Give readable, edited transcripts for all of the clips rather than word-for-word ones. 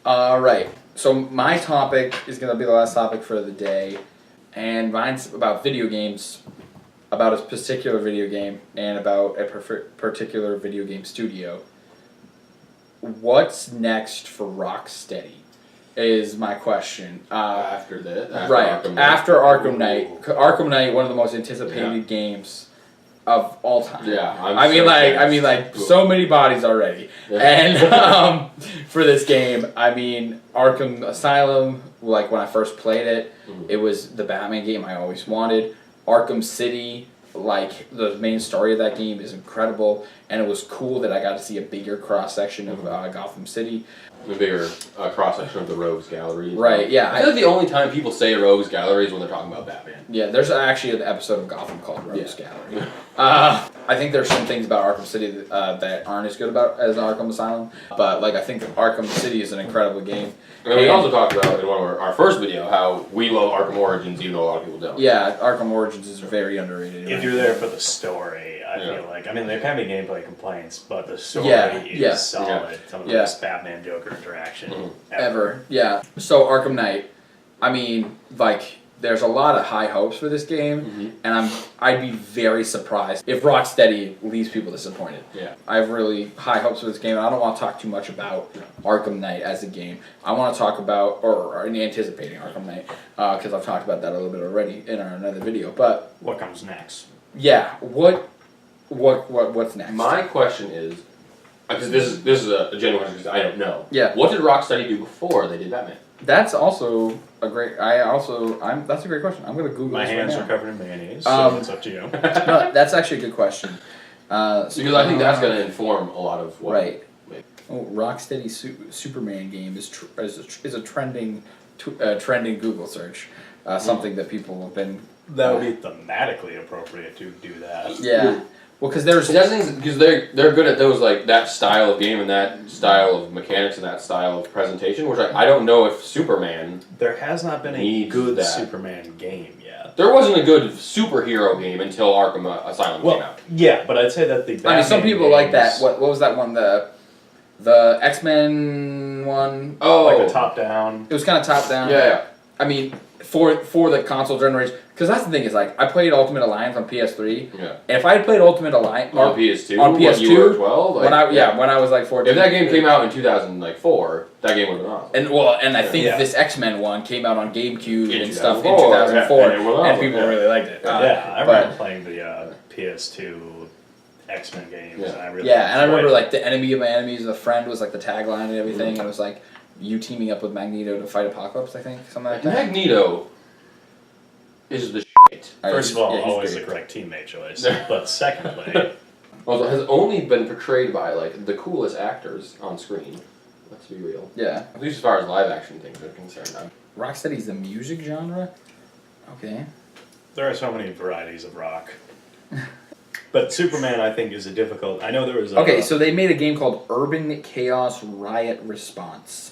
All right. So my topic is going to be the last topic for the day, and mine's about video games, about a particular video game, and about a particular video game studio. What's next for Rocksteady? Is my question. After that, After Arkham Knight. Arkham Knight, one of the most anticipated games of all time. Yeah, I mean, so many bodies already. And for this game, I mean, Arkham Asylum. Like when I first played it, it was the Batman game I always wanted. Arkham City, like the main story of that game is incredible, and it was cool that I got to see a bigger cross section of Gotham City. The bigger cross section of the Rogues Gallery. Right, yeah. I feel like the only time people say Rogues Gallery is when they're talking about Batman. Yeah, there's actually an episode of Gotham called Rogues Gallery. I think there's some things about Arkham City that aren't as good about as Arkham Asylum, but like I think Arkham City is an incredible game. And we also talked about in one of our first video how we love Arkham Origins, even though a lot of people don't. Yeah, Arkham Origins is very underrated. If you're there for the story, I feel like. I mean, there can be gameplay complaints, but the story is solid. Yeah. Some of the best Batman Joker interaction ever. Yeah. So Arkham Knight, I mean, like, there's a lot of high hopes for this game, and I'd be very surprised if Rocksteady leaves people disappointed. Yeah. I have really high hopes for this game, and I don't want to talk too much about Arkham Knight as a game. I want to talk about, or anticipating Arkham Knight, because I've talked about that a little bit already in another video. But what comes next? Yeah, what's next? My question is, because this is a genuine question because I don't know. Yeah. What did Rocksteady do before they did Batman? That's also a great. That's a great question. I'm gonna Google. My this hands right are now. covered in mayonnaise, so it's up to you. No, that's actually a good question. Because I think that's going to inform a lot of what. Right. Oh, Rocksteady Superman game is a trending Google search. Something that people have been. That would be thematically appropriate to do that. Yeah. Well, because there's because they're good at those, like that style of game and that style of mechanics and that style of presentation, which I don't know if Superman. There has not been a good Superman game yet. There wasn't a good superhero game until Arkham Asylum came out. Yeah, but I'd say that the Batman some people like that. What was that one? The X-Men one. Oh, like a top down. It was kind of top down. Yeah. I mean, for the console generation, because that's the thing is like I played Ultimate Alliance on PS3. Yeah. And if I had played Ultimate Alliance on PS2, when you were 12, when I was like 14. If that game came out in 2004, that game would have been awesome. And I think this X-Men one came out on GameCube and stuff in 2004, 2004, and people really liked it. I remember playing the PS2 X-Men games. Yeah, and I really and I remember like the enemy of my enemies, the friend was like the tagline and everything, and it was like you teaming up with Magneto to fight Apocalypse, I think, something like that. Magneto is the shit. First of all, always the correct teammate choice. But secondly, also has only been portrayed by like the coolest actors on screen. Let's be real. Yeah. At least as far as live action things are concerned. Rocksteady's the music genre. Okay. There are so many varieties of rock. But Superman, I think, is a difficult. I know there was. So they made a game called Urban Chaos Riot Response.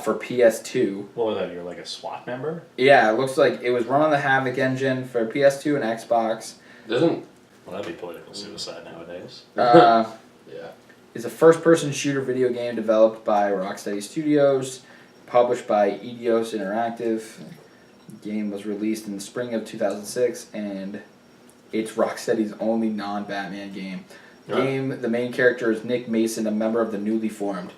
For PS2. What was that? You're like a SWAT member? Yeah, it looks like it was run on the Havoc engine for PS2 and Xbox. Well, that'd be political suicide nowadays. Yeah. It's a first-person shooter video game developed by Rocksteady Studios, published by Eidos Interactive. The game was released in the spring of 2006, and it's Rocksteady's only non-Batman game. The main character is Nick Mason, a member of the newly formed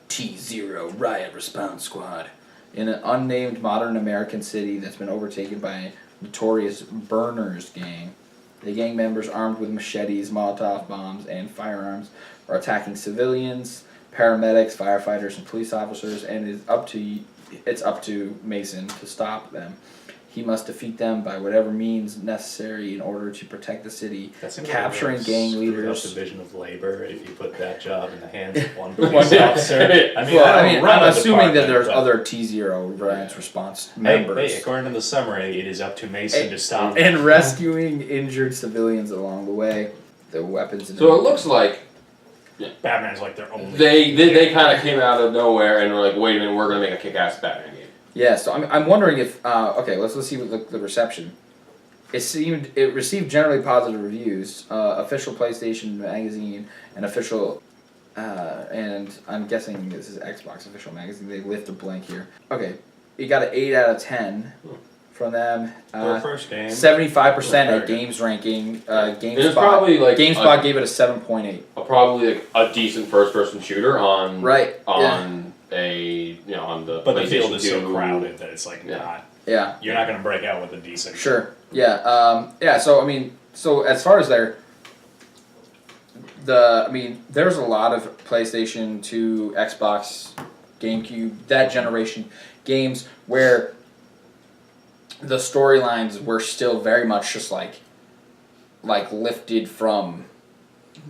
T-Zero Riot Response Squad in an unnamed modern American city that's been overtaken by a notorious Burners gang. The gang members, armed with machetes, Molotov bombs, and firearms, are attacking civilians, paramedics, firefighters, and police officers, and it's up to Mason to stop them. He must defeat them by whatever means necessary in order to protect the city, capturing gang leaders. Division of labor. If you put that job in the hands of one police officer, I'm assuming that there's other T-Zero Riot Response members. Hey, according to the summary, it is up to Mason to stop and rescuing injured civilians along the way. The weapons. So it looks like Batman's like their only. They kind of came out of nowhere and were like, wait a minute, we're gonna make a kick-ass Batman game. Yeah, so I'm wondering if let's see what the reception. It received generally positive reviews. Official PlayStation magazine and official and I'm guessing this is Xbox official magazine. They lift a blank here. Okay, it got an 8 out of 10 from them. Their first game. 75% at Games ranking. It's probably like GameSpot gave it a 7.8. Probably like a decent first-person shooter on on the. But the field PlayStation is so 2. crowded that it's like not. Yeah. You're not going to break out with a decent. Sure. Yeah. So I mean, so as far as there's a lot of PlayStation 2, Xbox, GameCube, that generation games where the storylines were still very much just like lifted from,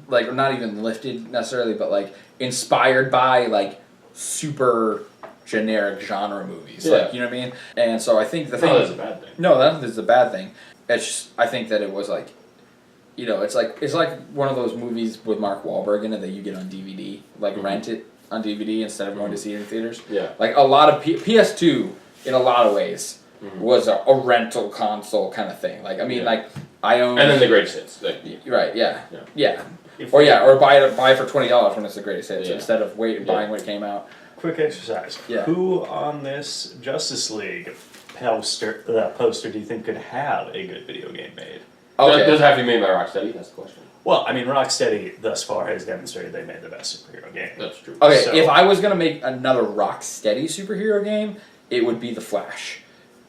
like, not even lifted necessarily, but like inspired by like super generic genre movies. Yeah. Like, you know what I mean? And so I think the thing. No, that's a bad thing. No, that is a bad thing. It's just, I think that it was like, it's like one of those movies with Mark Wahlberg in it that you get on DVD, like rent it on DVD instead of going to see it in theaters. Yeah. Like a lot of PS2 in a lot of ways was a rental console kind of thing. Like, I mean, like I own. And then the greatest hits. Like, right. Yeah. Yeah. Or buy it for $20 when it's the greatest hits instead of buying when it came out. Quick exercise. Yeah. Who on this Justice League poster do you think could have a good video game made? Okay. Does it have to be made by Rocksteady? That's the question. Well, I mean, Rocksteady thus far has demonstrated they made the best superhero game. That's true. Okay, So- if I was gonna make another Rocksteady superhero game, it would be The Flash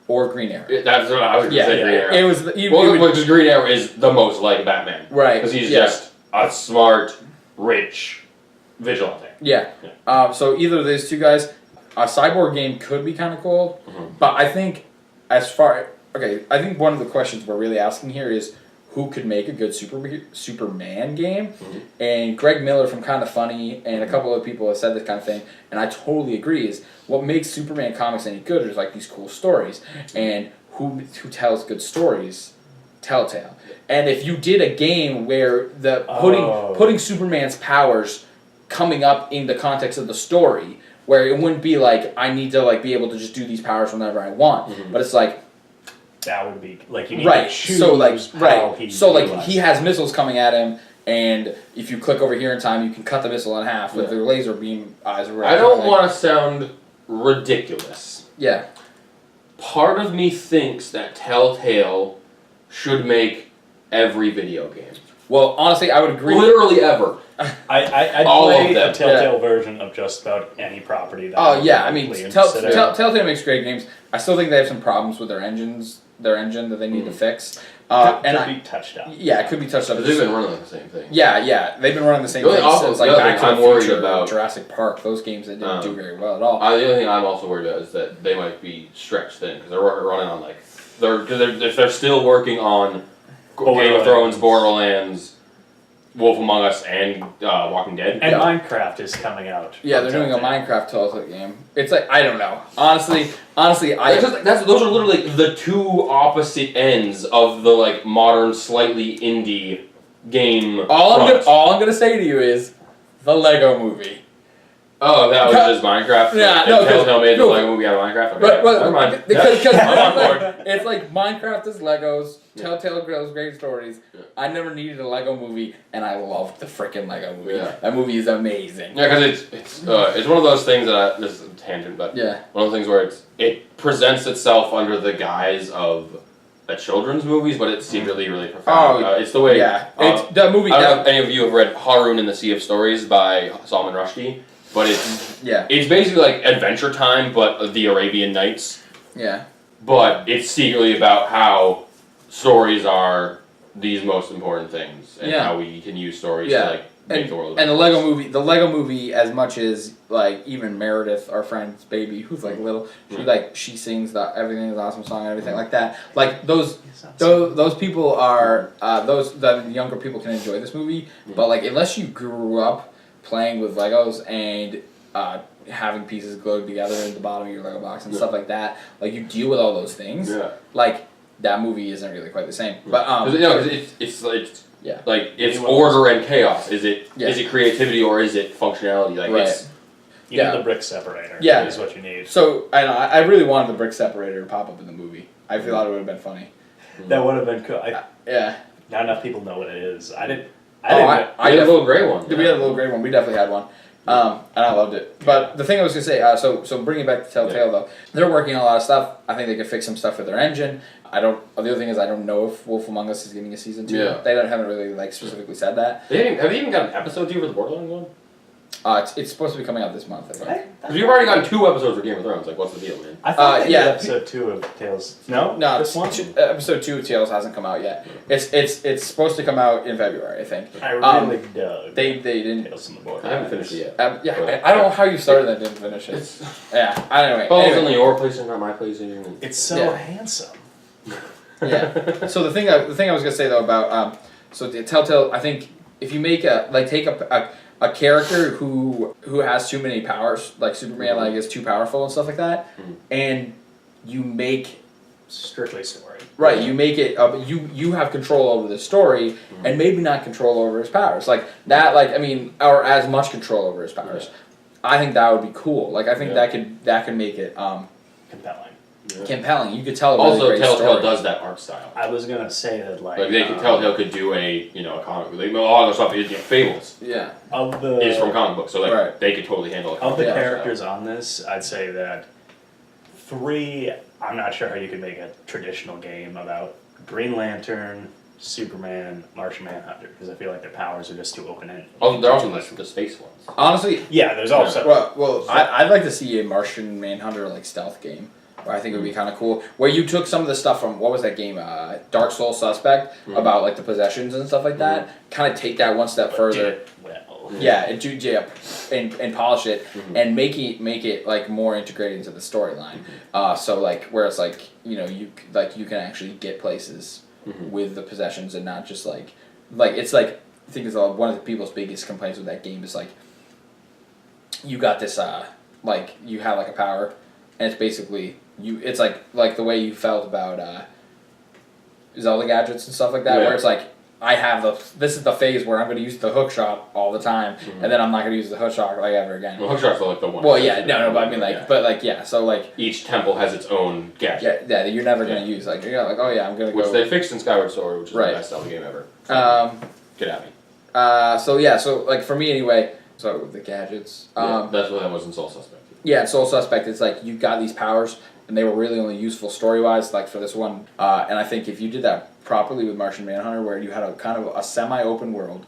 or Green Arrow. That's what I was going to say. Green Arrow. It was because Green Arrow is the most like Batman, right? Because he's just a smart, rich vigilante. Yeah. So either of these two guys, a Cyborg game could be kind of cool, but I think I think one of the questions we're really asking here is who could make a good Superman game, and Greg Miller from Kind of Funny and a couple of people have said this kind of thing, and I totally agree. Is what makes Superman comics any good is like these cool stories, and who tells good stories, Telltale. And if you did a game where putting Superman's powers coming up in the context of the story, where it wouldn't be like I need to like be able to just do these powers whenever I want, but it's like. That would be like you need to choose He has missiles coming at him, and if you click over here in time, you can cut the missile in half with the laser beam eyes or whatever. I don't want to sound ridiculous. Yeah. Part of me thinks that Telltale should make every video game. Well, honestly, I would agree. Literally ever. I'd All play of them. a Telltale version of just about any property. That I mean, Telltale makes great games. I still think they have some problems with their engine that they need to fix. Could be touched up. Yeah, it could be touched up. But they've been running the same thing. Yeah, they've been running the same thing since like Back to the Future, Jurassic Park, those games that didn't do very well at all. The other thing I'm also worried about is that they might be stretched thin because they're running on like they're still working on Game of Thrones, Borderlands, Wolf Among Us, and Walking Dead. And Minecraft is coming out. Yeah, they're doing a Minecraft Telltale game. It's like I don't know. Honestly, those are literally like the two opposite ends of the like modern, slightly indie game. All I'm gonna say to you is the Lego Movie. Oh, that was just Minecraft. Yeah, Telltale made the Lego movie out of Minecraft. Okay. Never mind. Because I'm on board. it's like Minecraft is Legos. Telltale tells great stories. I never needed a Lego movie, and I loved the freaking Lego movie. Yeah. That movie is amazing. Yeah, because it's one of those things that this is a tangent, but one of the things where it presents itself under the guise of a children's movies, but it's secretly really profound. It's the way. Yeah, it's the movie. I don't know if any of you have read Haroun in the Sea of Stories by Salman Rushdie. But it's basically like Adventure Time, but the Arabian Nights. Yeah. But it's secretly about how stories are these most important things, and how we can use stories to like make the world. And the Lego movie, as much as like even Meredith, our friend's baby, who's like little, she sings the Everything Is Awesome song and everything like that. Like those people are the younger people can enjoy this movie, but like unless you grew up playing with Legos and having pieces glued together at the bottom of your Lego box and stuff like that, like you deal with all those things. Yeah. Like that movie isn't really quite the same. But it's like it's order and chaos. Is it creativity or is it functionality? Like you need the brick separator. Yeah, is what you need. So I really wanted the brick separator to pop up in the movie. I thought it would have been funny. That would have been cool. Yeah. Not enough people know what it is. I didn't. I had a little gray one. We had a little gray one. We definitely had one. And I loved it. But the thing I was going to say, so bringing it back to Telltale though, they're working on a lot of stuff. I think they could fix some stuff with their engine. The other thing is I don't know if Wolf Among Us is getting a season 2. Yeah. They haven't really like specifically said that. Have they even got an episode 2 for the Borderlands one? It's supposed to be coming out this month, I think. Because you've already gotten 2 episodes for Game of Thrones. Like, what's the deal, man? I thought they yeah. did episode 2 of Tales. No, No, this one. episode 2 of Tales hasn't come out yet. It's supposed to come out in February, I think. I really dug. They didn't. Tales from the Borderlands. I haven't finished it yet. Yeah, I don't know how you started and didn't finish it. Yeah. Anyway. It's only your PlayStation, not my PlayStation. It's so Yeah. handsome. Yeah. So the thing I was gonna say though about so the Telltale, I think if you make take a character who has too many powers, like Superman, like is too powerful and stuff like that, and you make Strictly story. right, you make it you have control over the story and maybe not control over his powers like that, or as much control over his powers. Yeah. I think that would be cool. Like I think that could make it Compelling. Yeah. compelling. You could tell a really Also, great Telltale story. does that art style. I was gonna say that Like they could Telltale could do a comic. Like, a lot of the stuff is Fables Yeah. of the is from comic books, so like Right. they could totally handle it. of the Yeah. characters on this, I'd say that 3. I'm not sure how you could make a traditional game about Green Lantern, Superman, Martian Manhunter, because I feel like their powers are just too open-ended. Oh, they're also the space ones. Honestly, Yeah, there's also I'd like to see a Martian Manhunter like stealth game. Where I think it would be kind of cool. Where you took some of the stuff from what was that game, Dark Soul Suspect, about like the possessions and stuff like that. Kind of take that one step further. well. Yeah, and polish it and make it like more integrated into the storyline. So like where it's like you can actually get places with the possessions and not just like it's like I think it's one of the people's biggest complaints with that game is like you got this like you have like a power and it's basically it's like the way you felt about Zelda gadgets and stuff like that, where it's like I have this is the phase where I'm going to use the hook shot all the time, and then I'm not going to use the hook shot like ever again. Well, hook shots are like the one. Well, yeah, no, but I mean so like each temple has its own gadget. yeah, you're never going to use like oh yeah, I'm going to go. Which they fixed in Skyward Sword, which is Right. the best Zelda game ever. Get at me. So like for me anyway, so the gadgets. That's what that was in Soul Suspect. Yeah, Soul Suspect, it's like you've got these powers, and they were really only useful story-wise, like for this one. And I think if you did that properly with Martian Manhunter, where you had a kind of a semi-open world,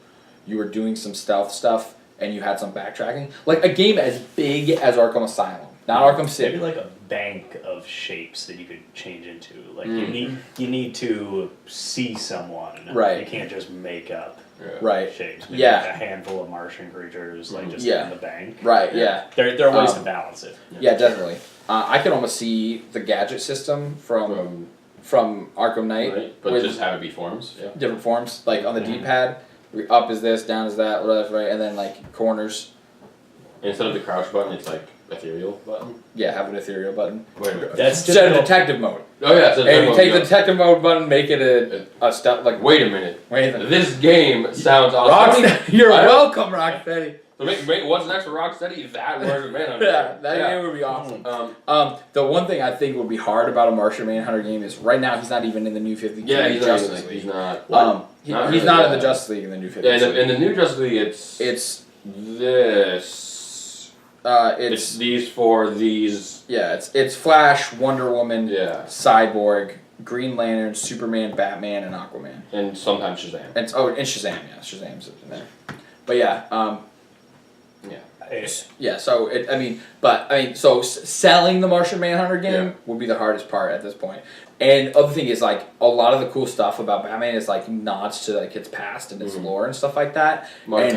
you were doing some stealth stuff, and you had some backtracking, like a game as big as Arkham Asylum, not Arkham City. Maybe like a bank of shapes that you could change into. Like you need to see someone. Right. You can't just make up Right. shapes. Maybe Yeah. like a handful of Martian creatures, like just Yeah. in the bank. Right. Yeah. There are ways to balance it. Yeah, definitely. I can almost see the gadget system from Arkham Knight, Right, but with just have it be forms. Yeah. different forms, like on the D-pad. Up is this, down is that, whatever, right, and then like corners. Instead of the crouch button, it's like ethereal button. Yeah, have an ethereal button. Wait a minute. That's Instead of typical. detective mode. Oh yeah. So And you take the detective mode button, make it a stuff like. Wait a minute. Wait a minute. This game sounds awesome. Rocksteady, you're welcome, Rocksteady. So wait, what's next for Rocksteady? That word man. Yeah, that game would be awesome. The one thing I think would be hard about a Martian Manhunter game is right now he's not even in the new 50. Yeah, he's Justice not. League. He's not. He's not in the Justice League in the new 50. Yeah, in the new Justice League, it's this. It's these for these. Yeah, it's Flash, Wonder Woman, Yeah. Cyborg, Green Lantern, Superman, Batman, and Aquaman. And sometimes Shazam. And Shazam, yeah, Shazam's in there. But yeah, yeah. So so selling the Martian Manhunter game would be the hardest part at this point. And other thing is like a lot of the cool stuff about Batman is like nods to like its past and its lore and stuff like that. Martian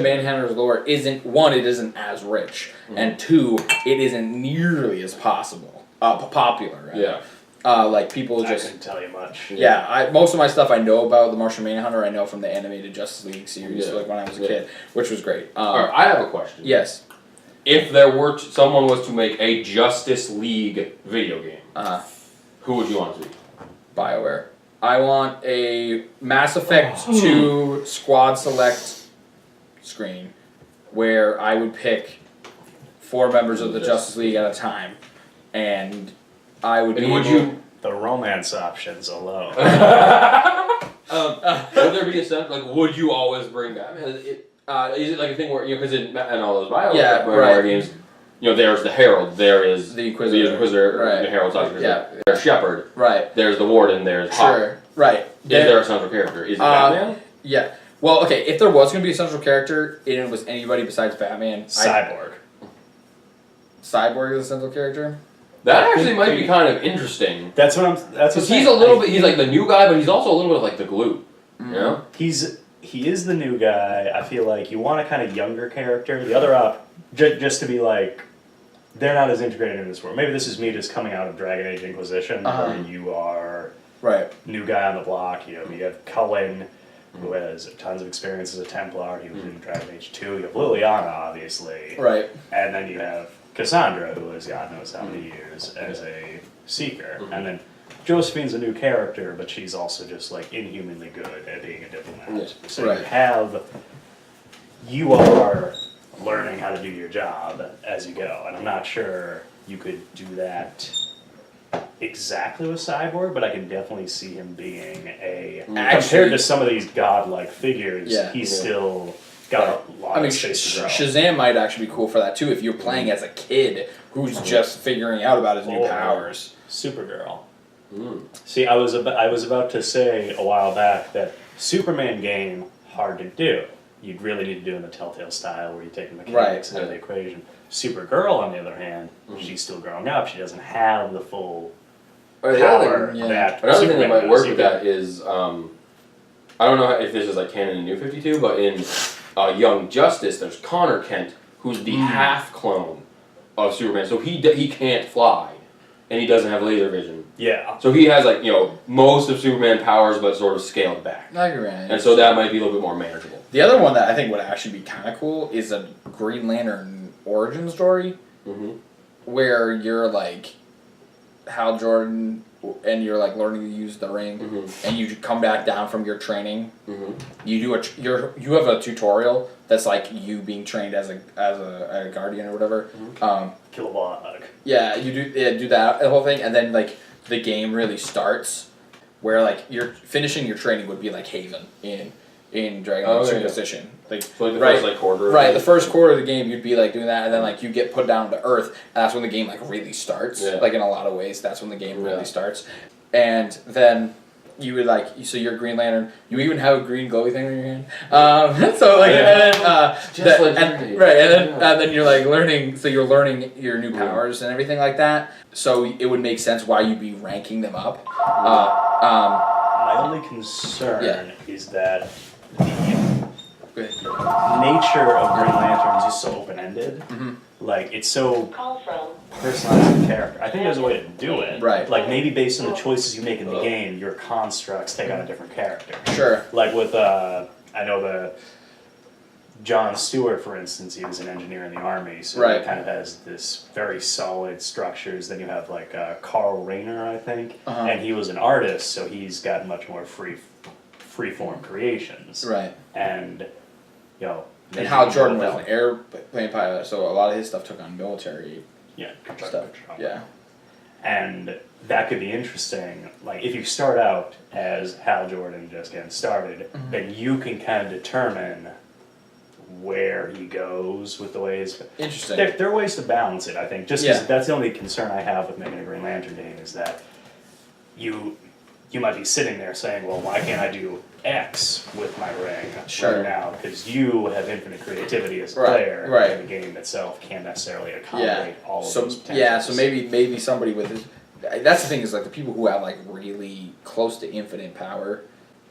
Manhunter's lore it isn't as rich, and 2, it isn't nearly as popular. Right? Yeah. Like people I just couldn't tell you much. yeah. Most of my stuff I know about the Martian Manhunter I know from the animated Justice League series, Yeah. like when I was a kid, which was great. Alright, I have a question. Yes. If there were someone was to make a Justice League video game, who would you want it to be? BioWare. I want a Mass Effect 2 squad select screen where I would pick 4 members of the Justice League at a time, and I would And be would able- you? The romance options alone. Would there be a sense like would you always bring Batman? Is it like a thing where because in all those BioWare games, there's the Herald, there is the Inquisitor, the Herald's there's Shepard, right? There's the Warden, there's Hawk. Right. Is there a central character? Is it Batman? Yeah. Well, okay. If there was going to be a central character, and it was anybody besides Batman, Cyborg. Cyborg is a central character. That actually might be kind of interesting. That's what I'm. That's what he's a little bit. He's like the new guy, but he's also a little bit of like the glue. Mm-hmm. You know. He is the new guy. I feel like you want a kind of younger character. The other just to be like, they're not as integrated in this world. Maybe this is me just coming out of Dragon Age Inquisition, where you are new guy on the block. You have Cullen, who has tons of experience as a Templar. He was in Dragon Age 2. You have Liliana, obviously. Right. And then you have Cassandra, who has God knows how many years as a Seeker. And then Josephine's a new character, but she's also just like inhumanly good at being a diplomat. So you are learning how to do your job as you go. And I'm not sure you could do that exactly with Cyborg, but I can definitely see him being compared to some of these godlike figures, he's still got a lot of space to grow. Shazam might actually be cool for that too if you're playing as a kid who's just figuring out about his new powers. Supergirl. See, I was about to say a while back that Superman game, hard to do. You'd really need to do it in the Telltale style where you take the mechanics out of the equation. Supergirl, on the other hand, she's still growing up. She doesn't have the full power that Another thing that might work with either. that is, I don't know if this is like canon in New 52, but in Young Justice, there's Connor Kent, who's the half clone of Superman. So he can't fly, and he doesn't have laser vision. Yeah. So he has most of Superman powers, but sort of scaled back. I agree. And so that might be a little bit more manageable. The other one that I think would actually be kind of cool is a Green Lantern origin story, where you're like Hal Jordan and you're like learning to use the ring, and you come back down from your training. You do you have a tutorial that's like you being trained as a guardian or whatever. Kilowog. Yeah, you do that the whole thing, and then like the game really starts, where like you're finishing your training would be like Haven in Dragon Age Inquisition. Like, so like the first quarter. Right, the first quarter of the game you'd be like doing that, and then like you get put down to Earth, and that's when the game like really starts. Yeah. Like in a lot of ways, that's when the game really starts. And then you would so you're Green Lantern. You even have a green glowy thing on your hand. And then you're like learning. So you're learning your new powers and everything like that. So it would make sense why you'd be ranking them up. My only concern is that the nature of Green Lanterns is so open-ended. Like, it's so personalized character. I think there's a way to do it. Right. Like, maybe based on the choices you make in the game, your constructs take on a different character. Sure. Like with, I know the John Stewart, for instance, he was an engineer in the Army, so he kind of has this very solid structures. Then you have like Carl Rayner, I think, and he was an artist, so he's got much more free-form creations. Right. And, and Hal Jordan was an airplane pilot, so a lot of his stuff took on military stuff. Yeah. And that could be interesting. Like, if you start out as Hal Jordan just getting started, then you can kind of determine where he goes with the ways. Interesting. There are ways to balance it, I think. Just because that's the only concern I have with making a Green Lantern game is that you might be sitting there saying, well, why can't I do X with my ring right now? Because you have infinite creativity as a player, and the game itself can't necessarily accommodate all of those potentials. Yeah, so maybe somebody with this. That's the thing, is like the people who have like really close to infinite power,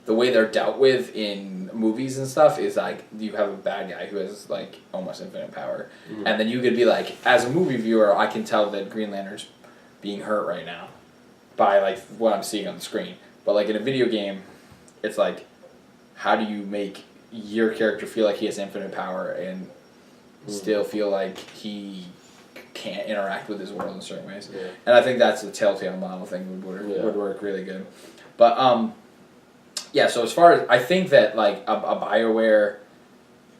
the way they're dealt with in movies and stuff is like you have a bad guy who has like almost infinite power, and then you could be like, as a movie viewer, I can tell that Green Lantern's being hurt right now by like what I'm seeing on the screen. But like in a video game, it's like, how do you make your character feel like he has infinite power and still feel like he can't interact with his world in certain ways? And I think that's the Telltale model thing would work really good. But so as far as, I think that like a BioWare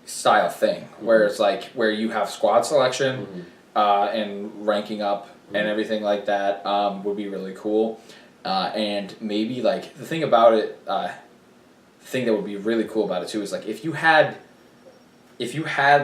style thing where it's like where you have squad selection and ranking up and everything like that would be really cool. And maybe like the thing about it, thing that would be really cool about it too is like if you had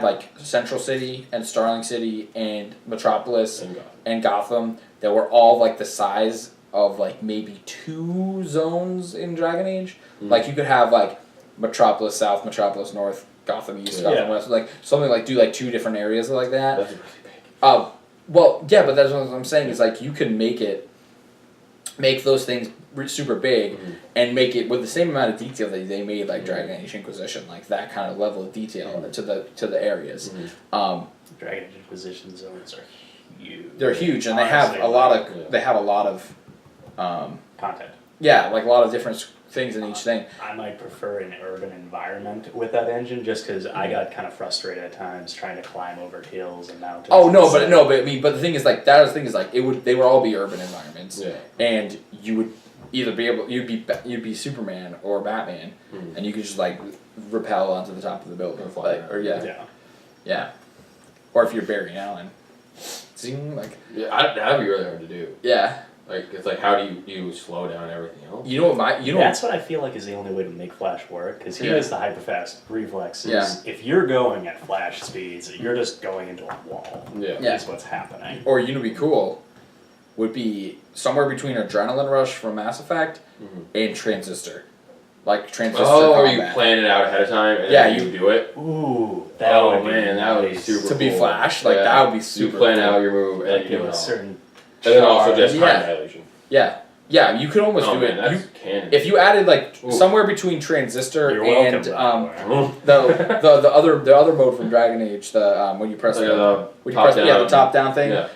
like Central City and Starling City and Metropolis and Gotham that were all like the size of like maybe 2 zones in Dragon Age. Like you could have like Metropolis South, Metropolis North, Gotham East, Gotham West, like something like do like 2 different areas like that. That's really big. Well, yeah, but that's what I'm saying is like you can make those things super big and make it with the same amount of detail that they made like Dragon Age Inquisition, like that kind of level of detail to the areas. Dragon Age Inquisition zones are huge. They're huge, and Honestly, they have a lot of content. Yeah, like a lot of different things in each thing. I might prefer an urban environment with that engine, just because I got kind of frustrated at times trying to climb over hills and mountains. Oh no, but I mean, but the thing is like they would all be urban environments, and you would either you'd be Superman or Batman, and you could just like rappel onto the top of the building, yeah, or if you're Barry Allen, zing, like that'd be really hard to do. Yeah. Like it's like how do you slow down everything else? That's what I feel like is the only way to make Flash work, because he has the hyper fast reflexes. Yeah. If you're going at Flash speeds, you're just going into a wall. Yeah. That's what's happening. Or you know, be cool would be somewhere between Adrenaline Rush from Mass Effect and Transistor. Like Transistor combat. You plan it out ahead of time and then you do it? Ooh, that would be that would be super cool. To be Flash, like that would be super You plan cool. out your move and give it a certain and then also just time dilation. Yeah, you could almost do it. That's canon. If you added like somewhere between Transistor and the other mode from Dragon Age, the when you press the top down thing. Yeah.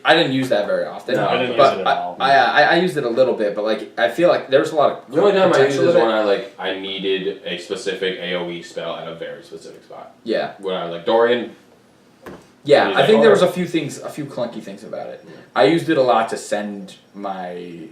I didn't use that very often. No, I didn't use it at all. I used it a little bit, but like I feel like there's a lot of the only time I used it is when I needed a specific AoE spell at a very specific spot. Yeah. When I was like Dorian. Yeah, I think there was a few clunky things about it. I used it a lot to send my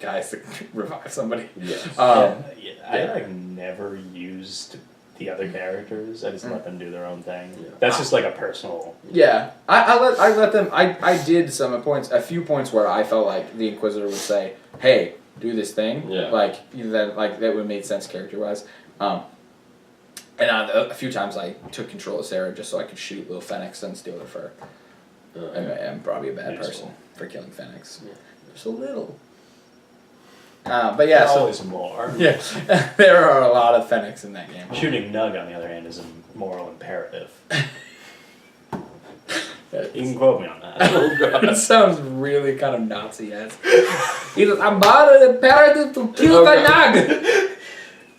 guys to revive somebody. I never used the other characters. I just let them do their own thing. Yeah. That's just like a personal. Yeah, I let them. I did a few points where I felt like the Inquisitor would say, "Hey, do this thing." Yeah. That would make sense character wise. And a few times I took control of Sarah just so I could shoot little Fennec and steal her fur. I'm probably a bad person for killing Fennec. Yeah. Just a little. But yeah, always more. Yeah, there are a lot of Fennecs in that game. Shooting Nug, on the other hand, is a moral imperative. You can quote me on that. Oh god, that sounds really kind of Nazi-esque. He goes, "I'm about an imperative to kill the Nug."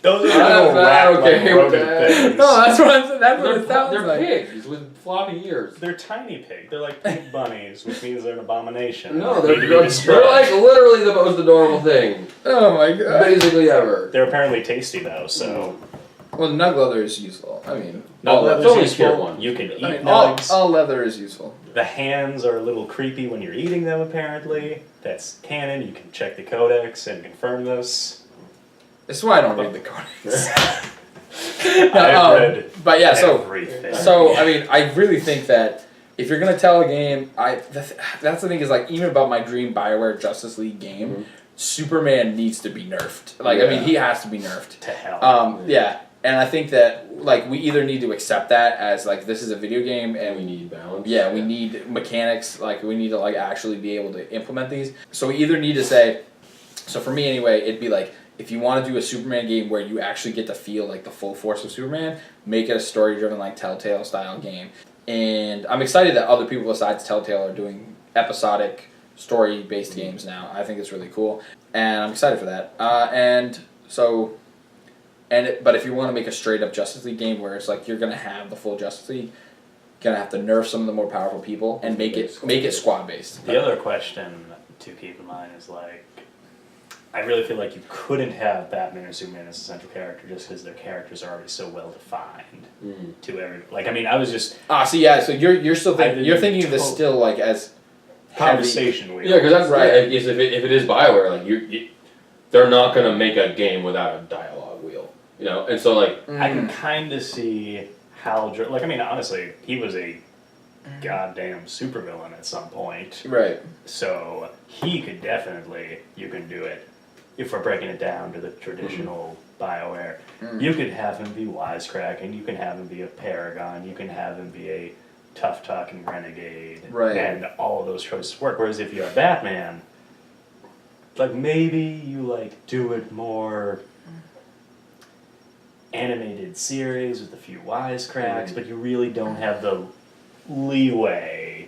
Those are little rat-like rodent things. No, that's what it sounds they're like. They're pigs with floppy ears. They're tiny pig. They're like pig bunnies, which means they're an abomination. No, they're like literally the most adorable thing. Oh my god. Basically ever. They're apparently tasty though, so. Well, nug leather is useful. I mean, nug leather is useful. One. You can eat nugs. All leather is useful. The hands are a little creepy when you're eating them, apparently. That's canon. You can check the codex and confirm this. This is why I don't read the codex. I've read but yeah, everything. So I mean, I really think that if you're gonna tell a game, that's the thing is like even about my dream BioWare Justice League game, Superman needs to be nerfed. Like I mean, he has to be nerfed to hell. Yeah, and I think that like we either need to accept that as like this is a video game and we need balance. Yeah, we need mechanics. Like we need to like actually be able to implement these. So we either need to say. So for me anyway, it'd be like. If you want to do a Superman game where you actually get to feel like the full force of Superman, make it a story-driven like Telltale style game. And I'm excited that other people besides Telltale are doing episodic story-based games now. I think it's really cool, and I'm excited for that. But if you want to make a straight-up Justice League game where it's like you're gonna have the full Justice League, you're gonna have to nerf some of the more powerful people and make it squad-based. The other question to keep in mind is like. I really feel like you couldn't have Batman or Superman as a central character just because their characters are already so well defined to every. Like I mean, I was just. So you're still thinking of this still like as conversation wheel. Yeah, because that's right. If it is BioWare, like they're not gonna make a game without a dialogue wheel, you know. And so like I can kind of see how like I mean honestly he was a goddamn supervillain at some point, right? So he could definitely you can do it. if we're breaking it down to the traditional BioWare, you could have him be wisecracking, you can have him be a paragon, you can have him be a tough talking renegade, Right. and all of those choices work. Whereas if you're a Batman, like maybe you like do it more animated series with a few wisecracks, but you really don't have the leeway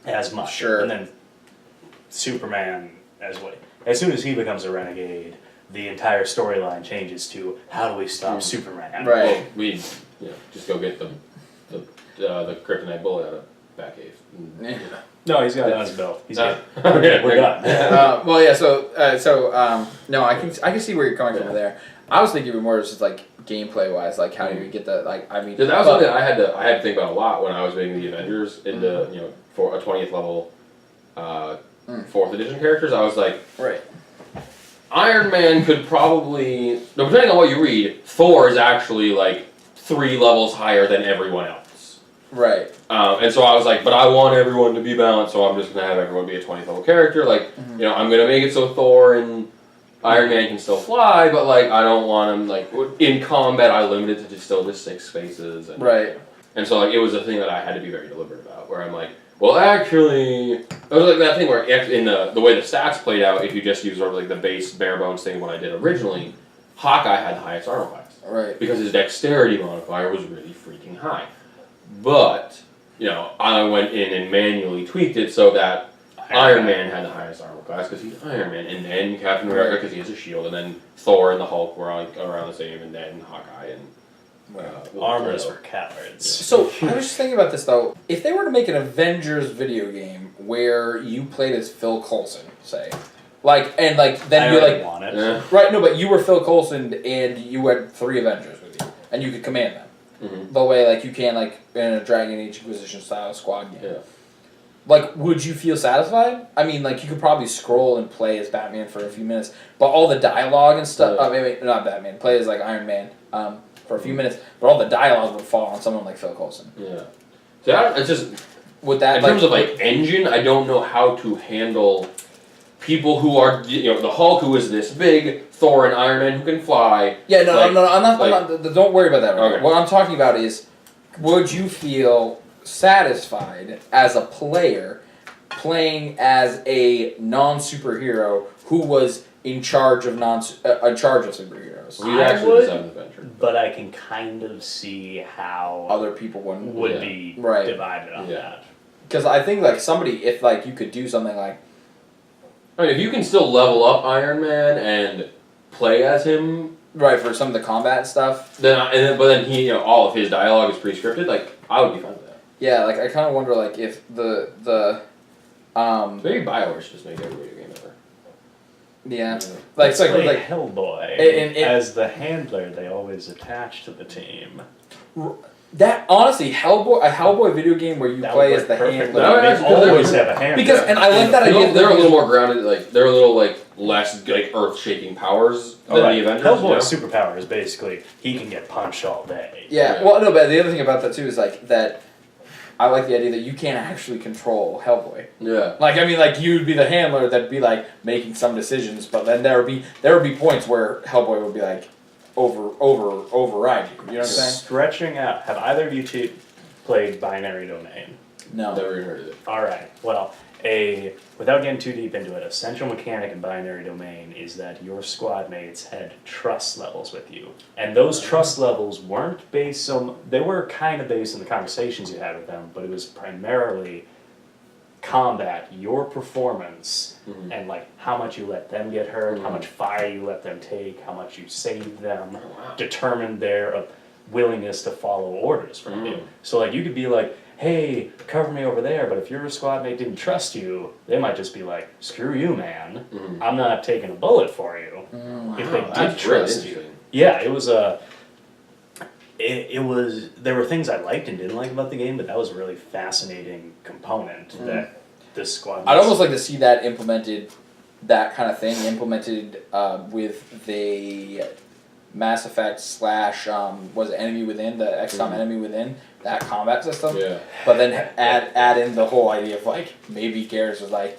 as much. Sure. And then Superman, as soon as he becomes a renegade, the entire storyline changes to how do we stop Superman? Right. Well, we just go get the kryptonite bullet out of Batcave. Yeah. No, he's got it on his belt. He's good. Okay, We're done. Well, yeah. So no, I can see where you're coming from there. I was thinking more just like gameplay wise, like how do you get the like? I mean, That was something I had to think about a lot when I was making the Avengers into for a 20th level, 4th edition characters. I was like, right. Iron Man could probably depending on what you read, Thor is actually like 3 levels higher than everyone else. Right. And so I was like, but I want everyone to be balanced, so I'm just gonna have everyone be a 20th level character. Like, I'm gonna make it so Thor and Iron Man can still fly, but like I don't want him like in combat. I limit it to just 6 spaces. And, Right. And so like it was a thing that I had to be very deliberate about. Where I'm like, well, actually, it was like that thing where in the way the stats played out, if you just use sort of like the base bare bones thing, what I did originally, Hawkeye had the highest armor class. Right. Because his dexterity modifier was really freaking high. But, I went in and manually tweaked it so that Iron Man had the highest armor class because he's Iron Man, and then Captain America because he has a shield, and then Thor and the Hulk were around the same, and then Hawkeye and... Armor is for cowards. So I was just thinking about this though. If they were to make an Avengers video game where you played as Phil Coulson, say, then I you're already like, want it. Yeah. right? No, but you were Phil Coulson and you had 3 Avengers with you, and you could command them the way like you can like in a Dragon Age Inquisition style squad game. Yeah. Like, would you feel satisfied? I mean, like, you could probably scroll and play as Batman for a few minutes, but all the dialogue and stuff. Wait, not Batman. Play as like Iron Man. For a few minutes, but all the dialogue would fall on someone like Phil Coulson. Yeah. So it's just With that, in terms of like engine, I don't know how to handle people who are the Hulk who is this big, Thor and Iron Man who can fly. yeah, no, like, I'm not. Don't worry about that. Right Okay. now. What I'm talking about is, would you feel satisfied as a player playing as a non-superhero who was in charge of superheroes? We I actually would, decided the adventure. but I can kind of see how Other people wouldn't. would be Right. divided on Yeah. that. Because I think like somebody, if like you could do something like. I mean, if you can still level up Iron Man and play as him, Right, for some of the combat stuff. but then he, all of his dialogue is pre-scripted. Like, I would be fine with that. Yeah, like I kind of wonder, like if the Maybe BioWare should just make every video game ever. yeah, Yeah. like Let's it's play like Hellboy and- as the handler they always attach to the team. that. Honestly, a Hellboy video game where you That play would as the work perfectly. handler. That would They actually- always have a handler. Because and I like that idea. They're a little more grounded. Like they're a little like less like earth-shaking powers than the Avengers. Hellboy's superpower is basically he can get punched all day. Yeah, Yeah. well, no, but the other thing about that too is like that. I like the idea that you can't actually control Hellboy. Yeah. Like I mean, like you'd be the handler that'd be like making some decisions, but then there would be points where Hellboy would be like override you. You know what I'm saying? Stretching out. Have either of you two played Binary Domain? No. Never even heard of it. All right. Well, without getting too deep into it, a central mechanic in Binary Domain is that your squad mates had trust levels with you, and those trust levels weren't based on. They were kind of based on the conversations you had with them, but it was primarily combat, your performance, and like how much you let them get hurt, how much fire you let them take, how much you saved them, determined their willingness to follow orders from you. So like you could be like, hey, cover me over there, but if your squad mate didn't trust you, they might just be like, screw you, man. I'm not taking a bullet for you. If they did That's really trust you. interesting. Yeah, it was it was, there were things I liked and didn't like about the game, but that was a really fascinating component that this squad I'd almost like to see that implemented, that kind of thing implemented with the Mass Effect / was it Enemy Within, the XCOM Enemy Within, that combat system. Yeah. But then add in the whole idea of like maybe Garrus was like,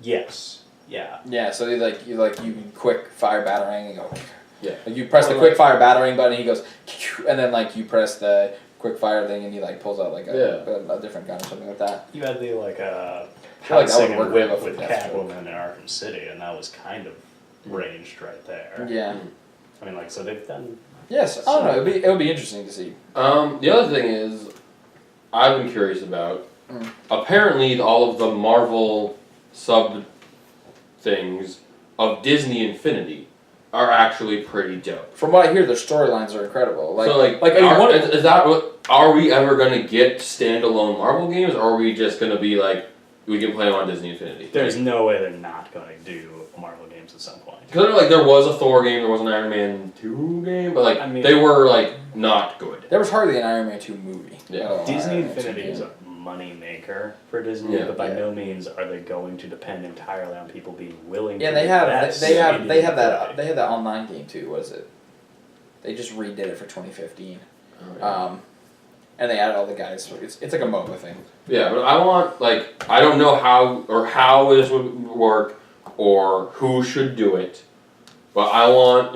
Yes. Yeah. Yeah, so you can quick fire battering and go. Yeah. Like you press the quick fire battering button, and he goes, and then like you press the quick fire thing, and he like pulls out like a different gun or something like that. You had the like feel like that would pouncing work and well whip for with Deathstroke. Catwoman in Arkham City, and that was kind of ranged right there. Yeah. I mean, like, so they've done. Yes, I don't know. It would be interesting to see. The other thing is, I've been curious about. Apparently, all of the Marvel sub things of Disney Infinity are actually pretty dope. From what I hear, their storylines are incredible. Like, So is that what? Are we ever gonna get standalone Marvel games, or are we just gonna be like we can play them on Disney Infinity? There's no way they're not going to do Marvel games at some point. Because like there was a Thor game, there was an Iron Man 2 game, but like I mean, they were like not good. there was hardly an Iron Man 2 movie. Yeah. Disney Iron Man 2 Infinity game. is a money maker for Disney, Yeah. but by Yeah. no means are they going to depend entirely on people being willing. Yeah, to they have invest they have in they have that Infinity. they had that online game too. What is it? They just redid it for 2015. And they added all the guys. It's like a MOBA thing. Yeah, but I want I don't know how this would work or who should do it, but I want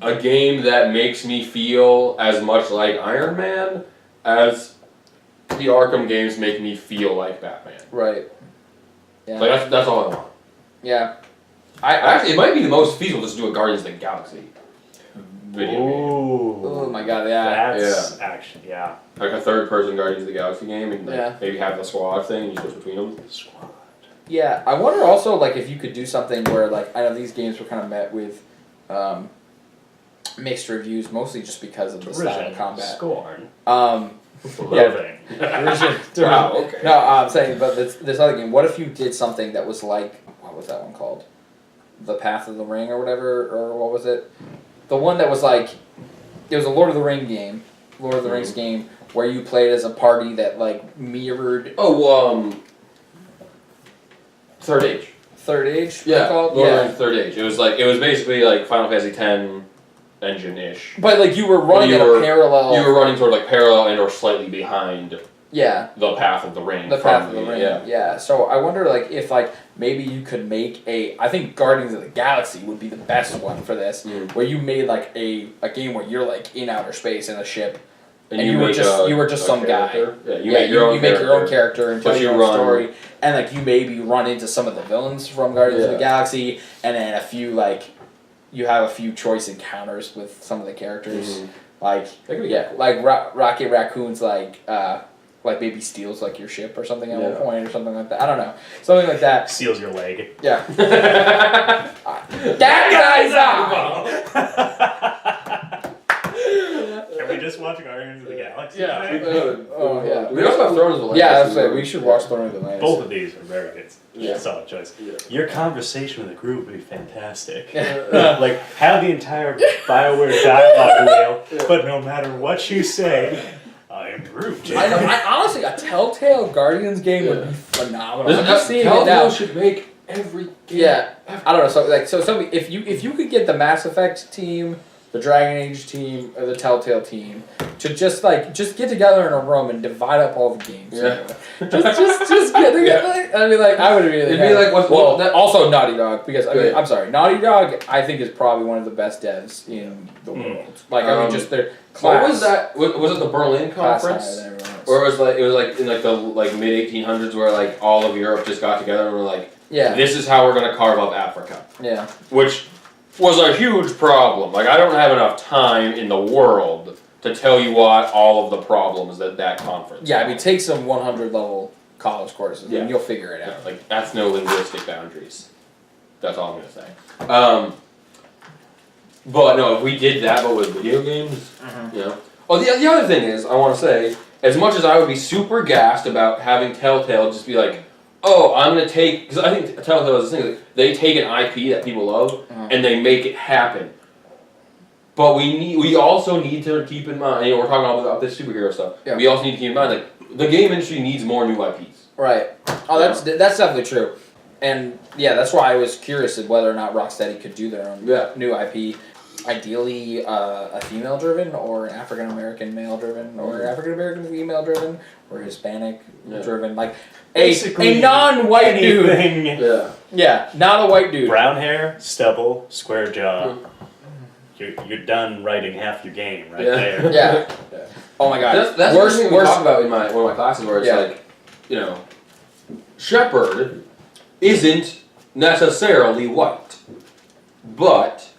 a game that makes me feel as much like Iron Man as the Arkham games make me feel like Batman. Right. Yeah. Like that's all I want. Yeah. Actually, it might be the most feasible just to do a Guardians of the Galaxy video game. Ooh. Oh my god. Yeah. That's actually, yeah. Like a third-person Guardians of the Galaxy game, and Yeah. maybe have the squad thing, and you switch between them. Squad. Yeah. I wonder also like if you could do something where like I know these games were kind of met with mixed reviews, mostly just because of the style of combat. Scorn. Yeah. Derision. Wow, okay. No, I'm saying, but this other game. What if you did something that was like, what was that one called? The Path of the Ring or whatever, or what was it? The one that was like, it was a Lord of the Rings game, where you played as a party that like mirrored. Third Age. Third Age. Yeah, Called? Lord of the Yeah. Rings Third Age. It was basically like Final Fantasy X engine-ish. But like you were running in a parallel. You were running sort of like parallel and or slightly behind Yeah. the Path of the Ring. The Path of the Ring. Yeah. Yeah. So I wonder like if like maybe you could make I think Guardians of the Galaxy would be the best one for this, where you made like a game where you're like in outer space in a ship. And you were just some character. guy. Yeah, you make your own character and tell But your you own run- story. And like you maybe run into some of the villains from Guardians of the Yeah. Galaxy, and then a few like you have a few choice encounters with some of the characters. Like That could be yeah, cool. like Rocket Raccoon's like maybe steals like your ship or something at one point or something like that. I don't know, something like that. Seals your leg. Yeah. That guy's eye. Can we just watch Guardians of the Galaxy? Yeah. today? Oh yeah. We also have Thrones of the Land. Yeah, that's right. We should watch Throne of the Land. Both of these are very good. Yeah. Solid choice. Yeah. Your conversation with the group would be fantastic. Like, have the entire BioWare dialogue wheel, but no matter what you say, I am Groot. I know. I honestly, a Telltale Guardians game would be phenomenal. I'm just seeing it now. Telltale should make every game. Yeah, I don't know. So if you could get the Mass Effect team, the Dragon Age team, or the Telltale team to just get together in a room and divide up all the games. Yeah. just get together. I'd be like, I would really. It'd be like what? Well, that, also Naughty Dog because I mean, Good. I'm sorry, Naughty Dog I think is probably one of the best devs in the world. Like I mean, just their class. what was that? Was it the Berlin class higher conference? than everyone else. Or it was like in like the mid 1800s where like all of Europe just got together and were like, Yeah. this is how we're gonna carve up Africa, Yeah. which was a huge problem. Like I don't have enough time in the world to tell you what all of the problems that conference. Yeah, I mean, take some 100 level college courses Yeah. and you'll figure it out. Yeah, like ethno-linguistic boundaries. That's all I'm gonna say. But no, if we did that, but with video games, you know. Oh, the other thing is, I want to say, as much as I would be super gassed about having Telltale just be like, oh, I'm gonna take, because I think Telltale is this thing, like, they take an IP that people love and they make it happen. But we also need to keep in mind, you know, we're talking about this superhero stuff. Yeah. We also need to keep in mind, like, the game industry needs more new IPs. Right. Oh, that's definitely true. And yeah, that's why I was curious of whether or not Rocksteady could do their own new IP. ideally a female-driven, or an African-American male-driven, or African-American female-driven, or Hispanic-driven, like a non-white dude. Anything. Yeah. Yeah, not a white dude. Brown hair, stubble, square jaw. You're done writing half your game right there. Yeah. Oh my god. That's worst the thing we talk about in one of my classes where it's like, Shepherd isn't necessarily white, but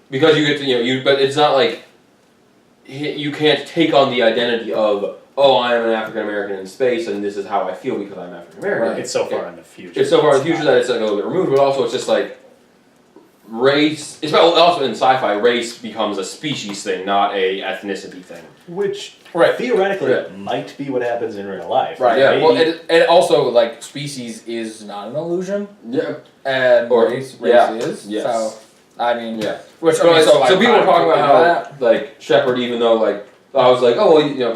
because you get to but it's not like you can't take on the identity of I am an African American in space and this is how I feel because I'm African American. Right. It's so far in the future. It's so far in the future that it's like a little bit removed, but also it's just like race. It's also in sci-fi, race becomes a species thing, not a ethnicity thing. Which Right. theoretically might be what happens in real life. Right. Yeah. Maybe. Well, it also like species is not an illusion, Yeah. and Or- race yeah. is. Yes. So I mean, Yeah. Which So, people were talking about how that. like Shepherd, even though like I was like,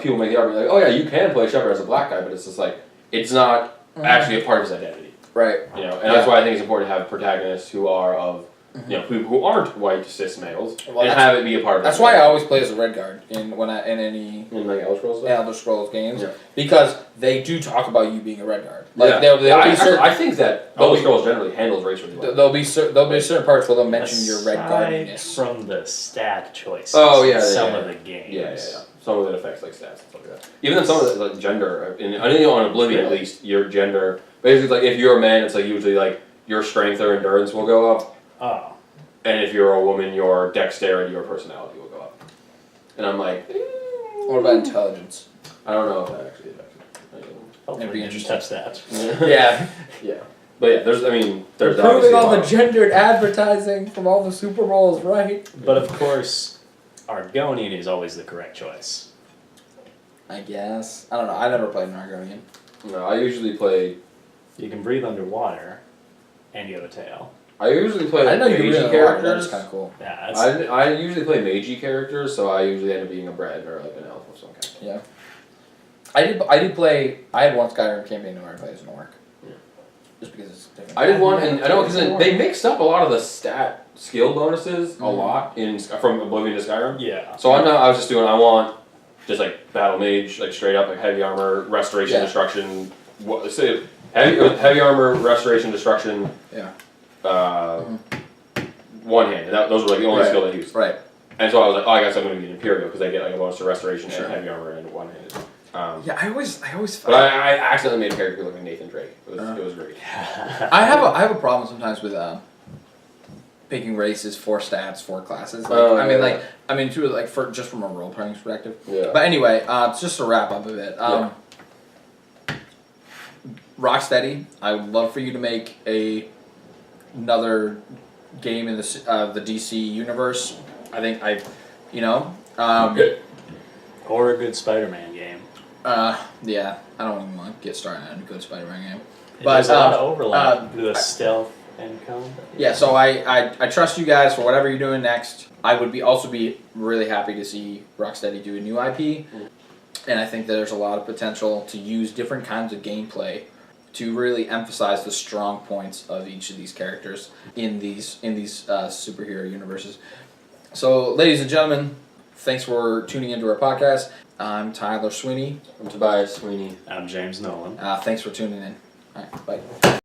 people make the argument like, you can play Shepherd as a black guy, but it's just like it's not actually a part of his identity. Right. And that's why I think it's important to have protagonists who are of people who aren't white cis males and have it be a part of. That's why I always play as a red guard in any in like Elder Scrolls. Elder Scrolls games, Yeah. because they do talk about you being a red guard. Like Yeah. there'll be certain, I think that Elder Scrolls generally handles race really well. there'll be certain parts where they'll mention your red Aside guardiness. from the stat choices. Oh, yeah, some yeah, of the games. Yeah. Some of it affects like stats and stuff like that. Even then, some of it like gender. I think on Oblivion at least, your gender basically like if you're a man, it's like usually like your strength or endurance will go up. Oh. And if you're a woman, your dexterity or personality will go up. And I'm like, What about intelligence? I don't know if that actually affects it. Hopefully It'd be you didn't interesting. touch that. Yeah. Yeah. But yeah, there's Proving obviously all a the lot. gendered advertising from all the Super Bowls, right? But of course, Argonian is always the correct choice. I guess. I don't know. I never played an Argonian. No, I usually play. You can breathe underwater, and you have a tail. I usually play I know you magey really characters. That is characters. kind of cool. Yeah, that's, I usually play magey characters, so I usually end up being a Bred or like an elf of some kind. Yeah. I did play. I had one Skyrim campaign where I played as an orc. Yeah. Just because it's different. I did one, and I know because they mixed up a lot of the stat skill bonuses a lot from Oblivion to Skyrim. yeah. So I was just doing. I want just like battle mage, like straight up like heavy armor, restoration, destruction. Say heavy armor, restoration, destruction. Yeah. One hand. And those were like the only skill they used. Right. And so I was like, I guess I'm going to be an Imperial because I get like a bonus to restoration Sure. and heavy armor and one handed. Yeah, I always. But I accidentally made a character look like Nathan Drake. It was great. I have a problem sometimes with picking races for stats for classes. Like, too, like for just from a role playing perspective. Yeah. But anyway, just to wrap up a bit. Rocksteady, I would love for you to make another game in the DC universe. I think Or a good Spider-Man game. yeah, I don't even want to get started on a good Spider-Man game. But there's a lot of overlap with the stealth and combat. Yeah, so I trust you guys for whatever you're doing next. I would also be really happy to see Rocksteady do a new IP, and I think that there's a lot of potential to use different kinds of gameplay to really emphasize the strong points of each of these characters in these superhero universes. So, ladies and gentlemen, thanks for tuning into our podcast. I'm Tyler Sweeney. I'm Tobias Sweeney. I'm James Nolan. Thanks for tuning in. All right, bye.